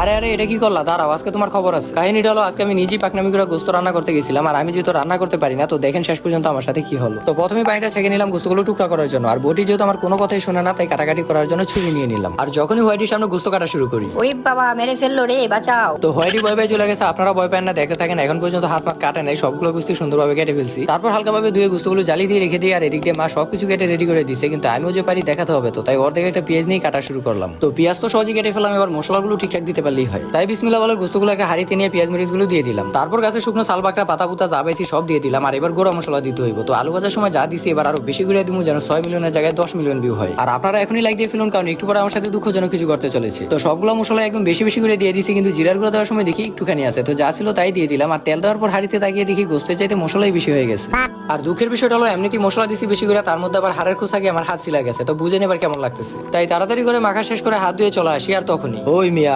আরে আরে এটা কি করলা? দাঁড়াও, আজকে তোমার খবর আছে। কাহিনীটা হলো, আজকে আমি নিজেই পাকনামি করে গোস্ত রান্না করতে গেছিলাম, আর আমি যেহেতু রান্না করতে পারি না, তো দেখেন শেষ পর্যন্ত আমার সাথে কি হলো। তো প্রথমে পানিটা ছেঁকে নিলাম গোস্তগুলো টুকরা করার জন্য, আর বটি যেহেতু আমার কোনো কথাই শোনে না, তাই কাটাকাটি করার জন্য ছুরি নিয়ে নিলাম। আর যখনই হোয়াইটির সামনে গোস্ত কাটা শুরু করি, ওরে বাবা, মেরে ফেললো রে, বাঁচাও। তো হোয়াইটি ভয় পেয়ে চলে গেছে। আপনারা ভয় পান না, দেখতে থাকেন। এখন পর্যন্ত হাত মাত কাটে নাই, সবগুলো গোস্ত সুন্দরভাবে কেটে ফেলছি। তারপর হালকাভাবে ধুয়ে গোস্তগুলো জালি দিয়ে রেখে দিয়ে, আর এদিক দিয়ে মা সবকিছু কেটে রেডি করে দিচ্ছে, কিন্তু আমিও যে পারি দেখাতে হবে, তো তাই অর্ধেক একটা পেঁয়াজ নিয়ে কাটা শুরু করলাম। তো পেঁয়াজ তো সহজে কেটে ফেলাম, এবার মশলাগুলো ঠিকঠাক দিতে পারলেই হয়। তাই বিসমিল্লাহ বলে গোস্তগুলো একটা হাঁড়িতে নিয়ে পেঁয়াজ মরিচগুলো দিয়ে দিলাম। তারপর গাছে শুকনো শাল বাকরা পাতা পুতা যা পাইছি সব দিয়ে দিলাম, আর এবার গোড়া মশলা দিতে হইব। তো আলু ভাজার সময় যা দিছি এবার আরো বেশি করে দিব, যেন 6 মিলিয়নের জায়গায় 10 মিলিয়ন ভিউ হয়। আর আপনারা এখনই লাইক দিয়ে ফেলুন, কারণ একটু পরে আমার সাথে দুঃখজনক কিছু করতে চলেছে। তো সবগুলো মশলা একদম বেশি বেশি করে দিয়ে দিছি, কিন্তু জিরার গুঁড়া দেওয়ার সময় দেখি একটুখানি আছে, তো যা ছিল তাই দিয়ে দিলাম। আর তেল দেওয়ার পর হাঁড়িতে তাকিয়ে দেখি গোস্তের চাইতে মশলাই বেশি হয়ে গেছে। আর দুঃখের বিষয়টা হলো, এমনিতেই মশলা দিছি বেশি করে, তার মধ্যে আবার হাড়ের খোসা গিয়ে আমার হাত ছিলা গেছে। তো বুঝে নেবার কেমন লাগতেছে, তাই তাড়াতাড়ি করে মাখা শেষ করে হাত ধুয়ে চলে আসি। আর তখনই ওই মিয়া